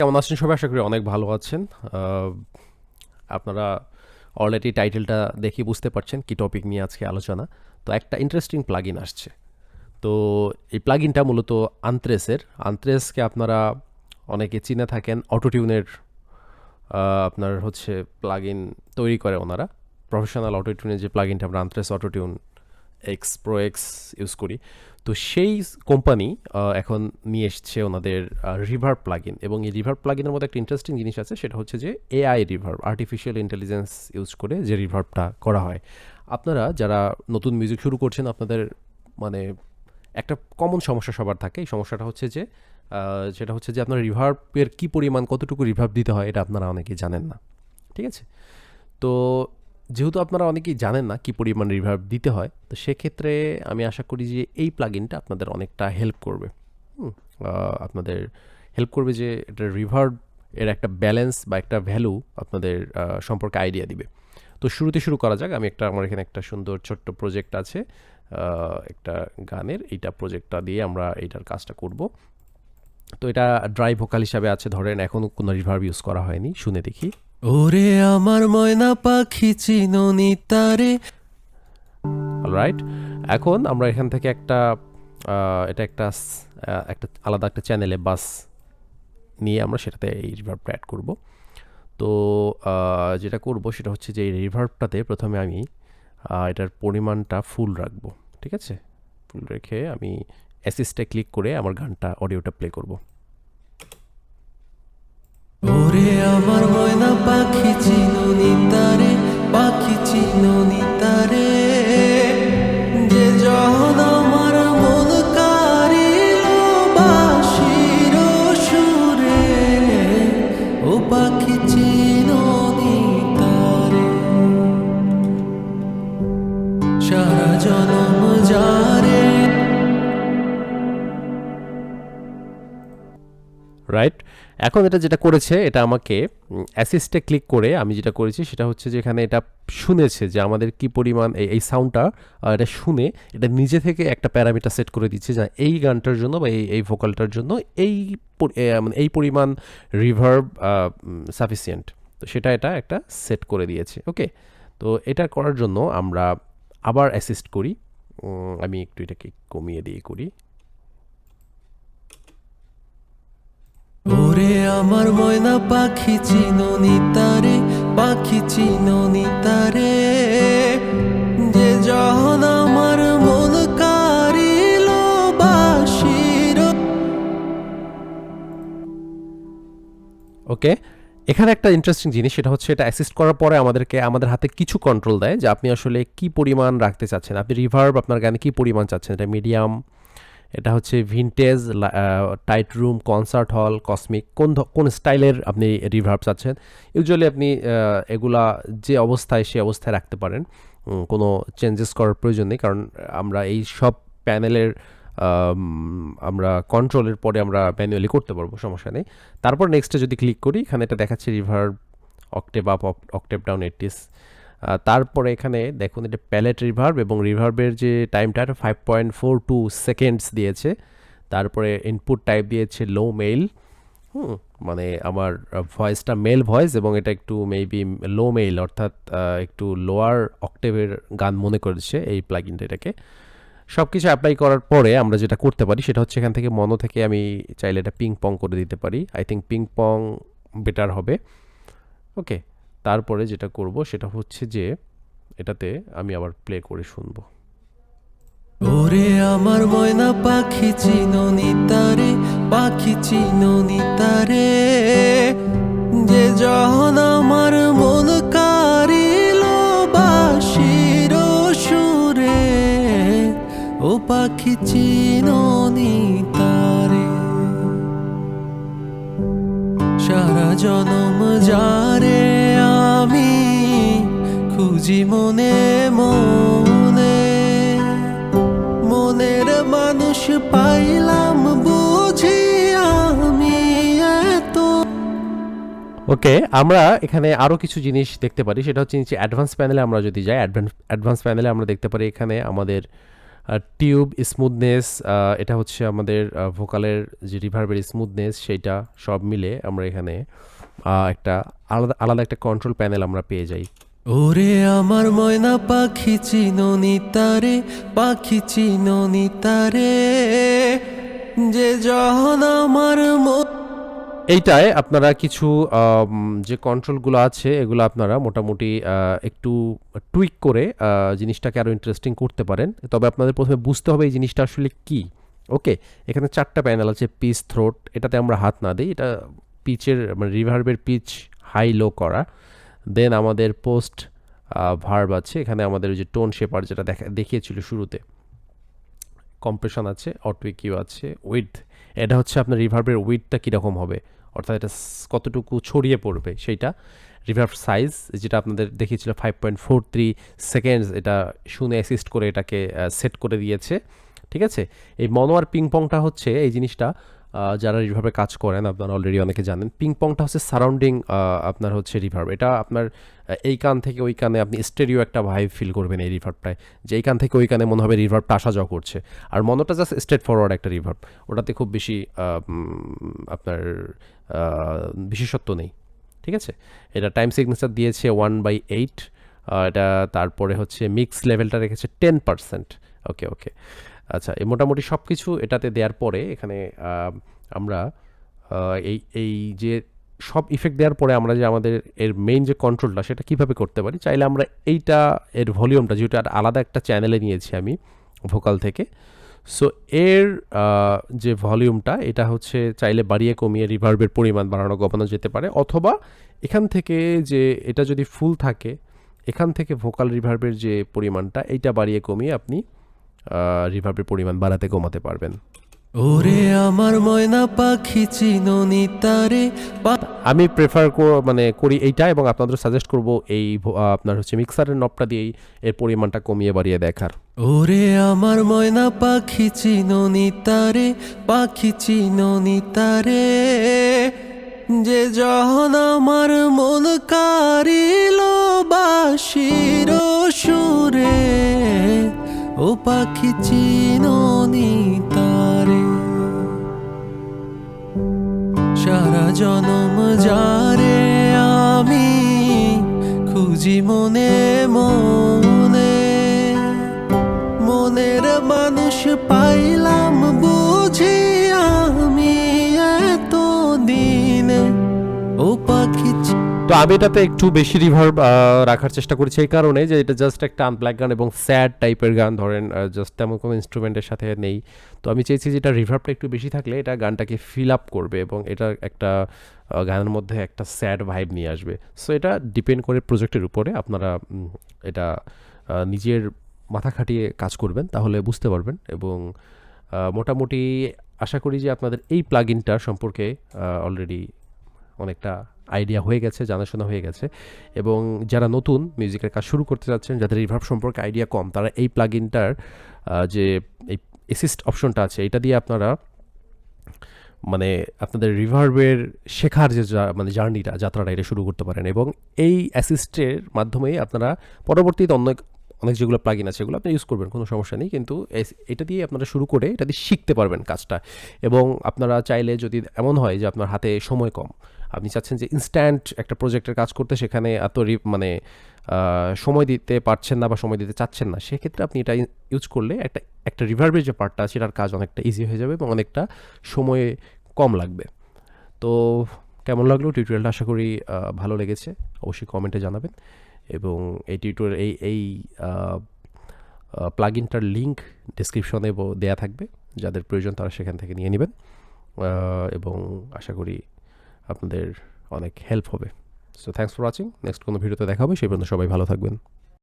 কেমন আছেন সবাই? আশা করি অনেক ভালো আছেন। আপনারা অলরেডি টাইটেলটা দেখে বুঝতে পারছেন কি টপিক নিয়ে আজকে আলোচনা। তো একটা ইন্টারেস্টিং প্লাগইন আসছে। তো এই প্লাগইনটা মূলত আন্ত্রেসের। আন্ত্রেসকে আপনারা অনেকে চিনে থাকেন অটোটিউনের আপনার হচ্ছে প্লাগইন তৈরি করে ওনারা। প্রফেশনাল অটোটিউনের যে প্লাগইনটা আমরা Antares Autotune X pro X use করি। তো সেই কোম্পানি এখন নিয়ে এসছে ওনাদের রিভার্ব প্লাগইন, এবং এই রিভার্ব প্লাগইনের মধ্যে একটা ইন্টারেস্টিং জিনিস আছে, সেটা হচ্ছে যে AI reverb, artificial intelligence use করে যে রিভার্বটা করা হয়। আপনারা যারা নতুন মিউজিক শুরু করছেন, আপনাদের মানে একটা কমন সমস্যা সবার থাকে। এই সমস্যাটা হচ্ছে যে সেটা হচ্ছে যে আপনার রিভার্বের কী পরিমাণ, কতটুকু রিভার্ব দিতে হয়, এটা আপনারা অনেকেই জানেন না। ঠিক আছে? তো যেহেতু আপনারা অনেকেই জানেন না কী পরিমাণ রিভার্ব দিতে হয়, তো সেক্ষেত্রে আমি আশা করি যে এই প্লাগইনটা আপনাদের অনেকটা হেল্প করবে। আপনাদের হেল্প করবে যে এটা রিভার্ব এর একটা ব্যালেন্স বা একটা ভ্যালু আপনাদের সম্পর্কে আইডিয়া দিবে। তো শুরু করা যাক। আমার এখানে একটা সুন্দর ছোট্ট প্রজেক্ট আছে, একটা গানের। এইটা প্রজেক্টটা দিয়ে আমরা এইটার কাজটা করব। তো এটা ড্রাই ভোকাল হিসাবে আছে, ধরেন এখনও কোনো রিভার্ব ইউজ করা হয়নি। শুনে দেখি। ওরে আমার ময়না পাখি চিননি তারে। অলরাইট, এখন আমরা এখান থেকে এটা একটা আলাদা একটা চ্যানেলে বাস নিয়ে আমরা সেটাতে এই রিভার্বটা অ্যাড করব। তো যেটা করব সেটা হচ্ছে যে এই রিভার্বটাতে প্রথমে আমি এটার পরিমাণটা ফুল রাখবো। ঠিক আছে? ফুল রেখে আমি অ্যাসিস্টে ক্লিক করে আমার গানটা, অডিওটা প্লে করব। ওরে আমার ময়না পাখি চিননি তারে, পাখি চিননি তারে, যে যখন আমার মন কারিল বাঁশির সুরে, ও পাখি চিননি তারে, সারা জনম যারে। রাইট, এখন এটা যেটা করেছে, এটা আমাকে অ্যাসিস্টে ক্লিক করে আমি যেটা করেছি সেটা হচ্ছে যে এখানে এটা শুনেছে যে আমাদের কি পরিমাণ এই সাউন্ডটা, এটা শুনে এটা নিজে থেকে একটা প্যারামিটার সেট করে দিচ্ছে যে এই গানটার জন্য বা এই ভোকালটার জন্য মানে এই পরিমাণ রিভার্ব সাফিসিয়েন্ট। তো এটা একটা সেট করে দিয়েছে। ওকে, তো এটা করার জন্য আমরা আবার অ্যাসিস্ট করি। আমি একটু এটাকে কমিয়ে দিয়ে করি। ওরে আমার ময়না পাখি চিননি তারে, পাখি চিননি তারে, যে যখন আমার মন কারিল বাঁশির। ওকে, এখানে একটা ইন্টারেস্টিং জিনিস, সেটা হচ্ছে এটা অ্যাসিস্ট করার পরে আমাদের হাতে কিছু কন্ট্রোল দেয় যে আপনি আসলে কি পরিমাণ রাখতে চাচ্ছেন। আপনি রিভার্ব আপনার গানে কি পরিমাণ চাচ্ছেন, এটা মিডিয়াম, এটা হচ্ছে ভিনটেজ, টাইট রুম, কনসার্ট হল, কসমিক, কোন স্টাইলের আপনি রিভার্ব চাচ্ছেন। ইউজুয়ালি আপনি এগুলা যে অবস্থায় সে অবস্থায় রাখতে পারেন, কোনো চেঞ্জেস করার প্রয়োজন নেই, কারণ আমরা এই সব প্যানেলের আমরা কন্ট্রোলের পরে আমরা ম্যানুয়ালি করতে পারবো, সমস্যা নেই। তারপর নেক্সটে যদি ক্লিক করি, এখানে এটা দেখাচ্ছে reverb octave up, octave down 80s। তারপরে এখানে দেখুন এটা প্যালেট রিভার্ব, এবং রিভার্বের যে টাইমটা 5.42 সেকেন্ডস দিয়েছে। তারপরে ইনপুট টাইপ দিয়েছে লো মেল, মানে আমার ভয়েসটা মেল ভয়েস, এবং এটা একটু মেবি লো মেল, অর্থাৎ একটু লোয়ার অক্টেভের গান মনে করেছে এই প্লাগইনটা এটাকে। সব কিছু অ্যাপ্লাই করার পরে আমরা যেটা করতে পারি সেটা হচ্ছে এখান থেকে মনো থেকে আমি চাইলে এটা পিং পং করে দিতে পারি। I think ping pong better হবে। ওকে, তারপরে যেটা করব সেটা হচ্ছে যে এটাতে আমি আবার প্লে করে শুনবো। ওরে আমার ময়না পাখি চিননি তারে, পাখি চিননি তারে, যে যখন আমার মন কারিল বাঁশির সুরে, ও পাখি চিননি তারে, সারা জনম যারে আমি খুঁজি মনে মনে, মনের মানুষ পাইলাম বুঝি আমি এত। ওকে, আমরা এখানে আরও কিছু জিনিস দেখতে পারি, সেটা হচ্ছে নিচে অ্যাডভান্স প্যানেলে আমরা যদি যাই, অ্যাডভান্স প্যানেলে আমরা দেখতে পারি এখানে আমাদের টিউব স্মুথনেস, এটা হচ্ছে আমাদের ভোকালের যে রিভার্বের স্মুথনেস, সেইটা সব মিলে আমরা এখানে একটা আলাদা আলাদা একটা কন্ট্রোল প্যানেল আমরা পেয়ে যাই। ওরে আমার ময়না পাখি চিননি তারে, পাখি চিননি তারে, যে যখন আমার এইটায় আপনারা কিছু যে কন্ট্রোলগুলো আছে এগুলো আপনারা মোটামুটি একটু টুইক করে জিনিসটাকে আরও ইন্টারেস্টিং করতে পারেন। তবে আপনাদের প্রথমে বুঝতে হবে এই জিনিসটা আসলে কি। ওকে, এখানে 4টা প্যানেল আছে। পিচ, থ্রোট, এটাতে আমরা হাত না দিই, এটা পিচের মানে রিভার্বের পিচ হাই লো করা। দেন আমাদের পোস্ট ভার্ব আছে, এখানে আমাদের ওই যে টোন শেপার যেটা দেখিয়েছিল শুরুতে। কম্প্রেশন আছে, অটো কিউ আছে, উইডথ, এটা হচ্ছে আপনার রিভার্বের উইডথটা কীরকম হবে, অর্থাৎ এটা কতটুকু ছড়িয়ে পড়বে সেইটা। রিভার্ব সাইজ যেটা আপনাদের দেখিয়েছিল 5.43 সেকেন্ডস, এটা শুনে অ্যাসিস্ট করে এটাকে সেট করে দিয়েছে। ঠিক আছে, এই মনো আর পিংপংটা হচ্ছে এই জিনিসটা যারা রিভার্বে কাজ করেন আপনারা অলরেডি অনেকে জানেন। পিংপংটা হচ্ছে সারাউন্ডিং আপনার হচ্ছে রিভার্ব, এটা আপনার এই কান থেকে ওই কানে আপনি স্টেরিও একটা ভাইব ফিল করবেন এই রিভার্বটায়, যে এই কান থেকে ওই কানে মনে হবে রিভার্বটা আসা যাওয়া করছে। আর মনোটা জাস্ট স্ট্রেট ফরওয়ার্ড একটা রিভার্ব, ওটাতে খুব বেশি আপনার বিশেষত্ব নেই। ঠিক আছে, এটা টাইম সিগনেচার দিয়েছে 1/8, এটা তারপরে হচ্ছে মিক্স লেভেলটা রেখেছে 10%। ওকে ওকে, আচ্ছা, এই মোটামুটি সব কিছু এটাতে দেওয়ার পরে এখানে আমরা এই যে সব ইফেক্ট দেওয়ার পরে আমরা যে আমাদের এর মেইন যে কন্ট্রোলটা সেটা কিভাবে করতে পারি, চাইলে আমরা এইটা এর ভলিউমটা যেটা আলাদা একটা চ্যানেলে নিয়েছি আমি ভোকাল থেকে, সো এর যে ভলিউমটা এটা হচ্ছে চাইলে বাড়িয়ে কমিয়ে রিভার্বের পরিমাণ বাড়ানো কমানো যেতে পারে, অথবা এখান থেকে যে এটা যদি ফুল থাকে এখান থেকে ভোকাল রিভার্বের যে পরিমাণটা এইটা বাড়িয়ে কমিয়ে আপনি রিভার্বের পরিমাণ বাড়াতে কমাতে পারবেন। ওরে আমার ময়না পাখি চিননি তারে। আমি প্রেফার করি এইটা, এবং আপনাদের সাজেস্ট করব এই আপনার হচ্ছে মিক্সারের নবটা দিয়েই এর পরিমাণটা কমিয়ে বাড়িয়ে দেখার। ওরে আমার ময়না পাখি চিননি তারে, পাখি চিননি তারে, যে যখন আমার মন কারিল বাঁশির সুরে, ও পাখি চিননি তারে, সারা জনম যারে আমি খুঁজি মনে মনে, মনের মানুষ পাইলাম বুঝি আমি এত দিনে, ও পাখি। তো আমি এটাতে একটু বেশি রিভার্ব রাখার চেষ্টা করেছি এই কারণে যে এটা জাস্ট একটা আনপ্লাগ গান এবং স্যাড টাইপের গান, ধরেন জাস্ট তেমন কোনো ইনস্ট্রুমেন্টের সাথে নেই। তো আমি চেয়েছি যে এটা রিভার্বটা একটু বেশি থাকলে এটা গানটাকে ফিল আপ করবে এবং এটা একটা গানের মধ্যে একটা স্যাড ভাইব নিয়ে আসবে। সো এটা ডিপেন্ড করে প্রজেক্টের উপরে, আপনারা এটা নিজের মাথা খাটিয়ে কাজ করবেন তাহলে বুঝতে পারবেন। এবং মোটামুটি আশা করি যে আপনাদের এই প্লাগইনটার সম্পর্কে অলরেডি অনেকটা আইডিয়া হয়ে গেছে, জানাশোনা হয়ে গেছে। এবং যারা নতুন মিউজিকের কাজ শুরু করতে যাচ্ছেন, যাদের রিভার্ব সম্পর্কে আইডিয়া কম, তারা এই প্লাগইনটার যে এই অ্যাসিস্ট অপশনটা আছে এটা দিয়ে আপনারা মানে আপনাদের রিভার্বের শেখার যে জার্নিটা, যাত্রাটা এটা শুরু করতে পারেন। এবং এই অ্যাসিস্টের মাধ্যমেই আপনারা পরবর্তীতে অনেক যেগুলো প্লাগইন আছে এগুলো আপনি ইউজ করবেন, কোনো সমস্যা নেই, কিন্তু এটা দিয়ে আপনারা শুরু করে এটা দিয়ে শিখতে পারবেন কাজটা। এবং আপনারা চাইলে যদি এমন হয় যে আপনার হাতে সময় কম, আপনি চাচ্ছেন যে ইনস্ট্যান্ট একটা প্রজেক্টের কাজ করতে, সেখানে এত সময় দিতে পারছেন না বা সময় দিতে চাচ্ছেন না, সেক্ষেত্রে আপনি এটা ইউজ করলে একটা রিভার্বের যে পার্টটা আছে সেটার কাজ অনেকটা ইজি হয়ে যাবে এবং অনেকটা সময় কম লাগবে। তো কেমন লাগলো টিউটোরিয়ালটা? আশা করি ভালো লেগেছে, অবশ্যই কমেন্টে জানাবেন। এবং এই টিউটোরিয়াল এই প্লাগইনটার লিঙ্ক ডেসক্রিপশনে দেয়া থাকবে, যাদের প্রয়োজন তারা সেখান থেকে নিয়ে নেবেন। এবং আশা করি আপনাদের অনেক হেল্প হবে। So thanks for watching, next কোনো ভিডিওতে দেখা হবে, সেই পর্যন্ত সবাই ভালো থাকবেন।